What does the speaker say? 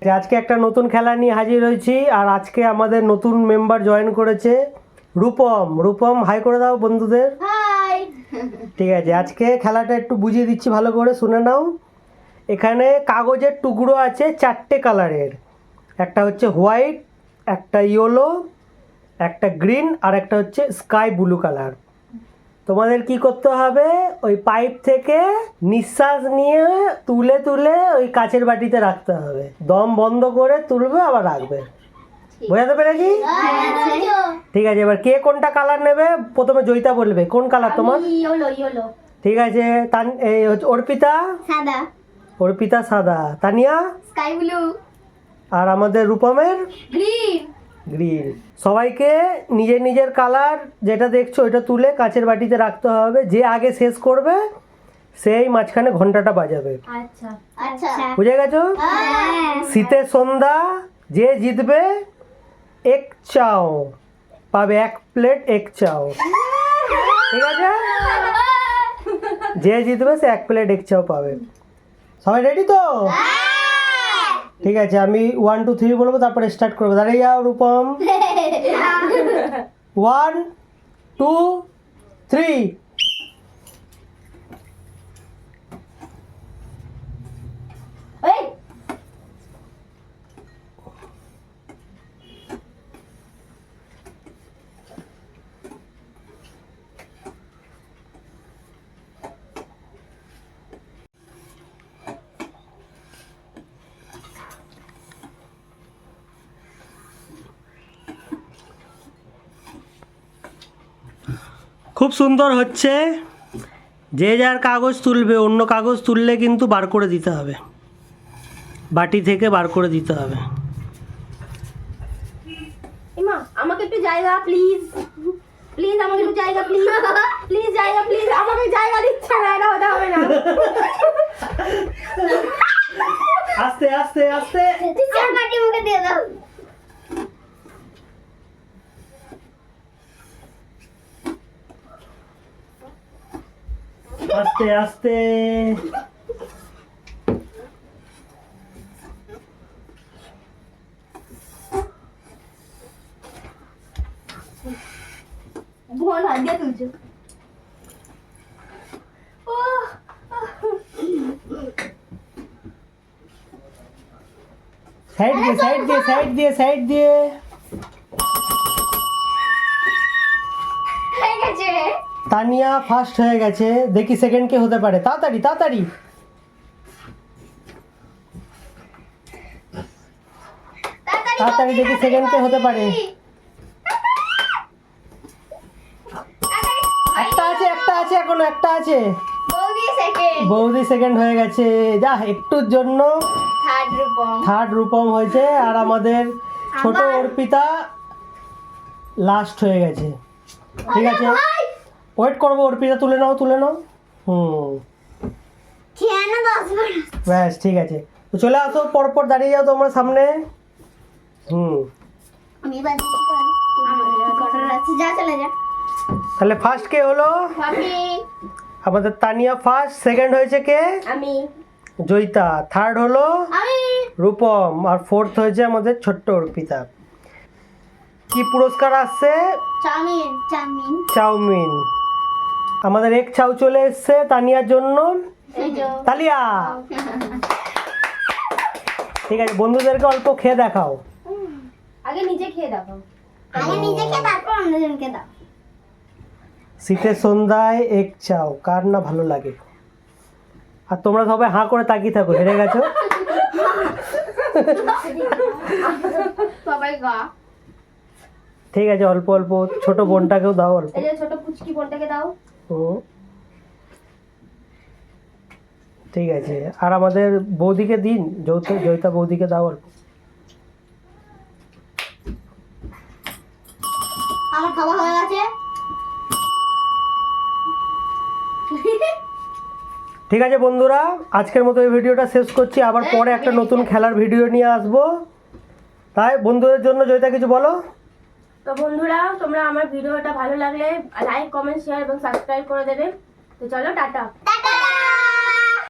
আজকে একটা নতুন খেলা নিয়ে হাজির হয়েছি, আর আজকে আমাদের নতুন মেম্বার জয়েন করেছে রূপম। রূপম হাই করে দাও বন্ধুদের। হাই। ঠিক আছে, আজকে খেলাটা একটু বুঝিয়ে দিচ্ছি, ভালো করে শুনে নাও। এখানে কাগজের টুকরো আছে 4টে কালারের, একটা হচ্ছে হোয়াইট, একটা ইয়েলো, একটা গ্রিন, আর একটা হচ্ছে স্কাই ব্লু কালার। তোমাদের কি করতে হবে, ওই পাইপ থেকে নিঃশ্বাস নিয়ে তুলে তুলে ওই কাচের বাটিতে রাখতে হবে। দম বন্ধ করে তুলবে আবার রাখবে। বোঝাতে পেরেছি? ঠিক আছে, এবার কে কোনটা কালার নেবে প্রথমে জয়িতা বলবে। কোন কালার তোমার? ইয়েলো। ঠিক আছে, এই হচ্ছে অর্পিতা। সাদা। অর্পিতা সাদা। তানিয়া? Sky blue. আর আমাদের রূপমের গ্রিন। গ্রিন। সবাইকে নিজের নিজের কালার যেটা দেখছো ওইটা তুলে কাচের বাটিতে রাখতে হবে। যে আগে শেষ করবে সেই মাঝখানে ঘন্টাটা বাজাবে। আচ্ছা আচ্ছা। বুঝে গেছো? শীতের সন্ধ্যা, যে জিতবে এক চাও পাবে, 1 প্লেট এক চাও। ঠিক আছে, যে জিতবে সে 1 প্লেট এক চাও পাবে। সবাই রেডি তো? ঠিক আছে, আমি 1 2 3 বলবো, তারপরে স্টার্ট করবো। দাঁড়িয়ে যাও রূপম। 1 2 3। খুব সুন্দর হচ্ছে। যে যার কাগজ তুলবে, অন্য কাগজ তুললে কিন্তু বার করে দিতে হবে, বাটি থেকে বার করে দিতে হবে। ইমা আমাকে একটু জায়গা প্লিজ, প্লিজ আমাকে একটু জায়গা প্লিজ, প্লিজ জায়গা প্লিজ, আমাকে জায়গা দিচ্ছে না, এটা হতে হবে না। আস্তে আস্তে আস্তে। টিচার বাটি মুখে দিয়ে দাও। আস্তে আস্তে। বোন হাত দিয়ে তুলছো। সাইড দিয়ে সাইড দিয়ে সাইড দিয়ে সাইড দিয়ে। হয়ে গেছে। তানিয়া ফার্স্ট হয়ে গেছে, দেখি সেকেন্ড কে হতে পারে। তাড়াতাড়ি তাড়াতাড়ি। তাড়াতাড়ি দেখি সেকেন্ড কে হতে পারে। একটা আছে, একটা আছে, এখনো একটা আছে। বৌদি সেকেন্ড। বৌদি সেকেন্ড হয়ে গেছে। যা, একটুর জন্য থার্ড রূপম। থার্ড রূপম হয়েছে, আর আমাদের ছোট অর্পিতা লাস্ট হয়ে গেছে। ঠিক আছে, ওয়েট করবো। অর্পিতা তুলে নাও, তুলে নাও। কেন 10 বার? ব্যাস, ঠিক আছে। তো চলে আসো, পরপর দাঁড়িয়ে যাও তোমরা সামনে। আমি বাজি পারি। আমাদের কটার আছে, যা চলে যা। তাহলে ফার্স্ট কে হলো? আমি। আমাদের তানিয়া ফার্স্ট। সেকেন্ড হয়েছে কে? আমি। জয়িতা। থার্ড হলো আমি। রূপম। আর ফোর্থ হয়েছে আমাদের ছোট্ট অর্পিতা। কি পুরস্কার আসছে? চাউমিন। চাউমিন। চাউমিন। আমাদের এক চাউ চলে এসছে তানিয়ার জন্য। এই যে। তালিয়া। ঠিক আছে, বন্ধুদেরকে অল্প খেয়ে দেখাও। আগে নিজে খেয়ে দেখো। আগে নিজে খেয়ে তারপর অন্যজনকে দাও। শীতের সন্ধ্যায় এক চাও, কার না ভালো লাগে? আর তোমরা সবাই হাঁ করে তাকিয়ে থাকো, হেরে গেছো। সবাই গা। ঠিক আছে, অল্প অল্প। ছোট বোনটাকেও দাও অল্প। এই যে ছোট পুচকি বোনটাকে দাও। ঠিক আছে, আর আমাদের বৌদিকে দিন, জয়িতা বৌদিকে দাও অল্প। আমার খাওয়া হয়ে গেছে। ঠিক আছে বন্ধুরা, আজকের মতো এই ভিডিওটা শেষ করছি। আবার পরে একটা নতুন খেলার ভিডিও নিয়ে আসবো। তাই বন্ধুদের জন্য জয়িতা কিছু বলো। তো বন্ধুরা, তোমরা আমার ভিডিওটা ভালো লাগলে লাইক, কমেন্ট, শেয়ার এবং সাবস্ক্রাইব করে দেবে। তো চলো, টাটা।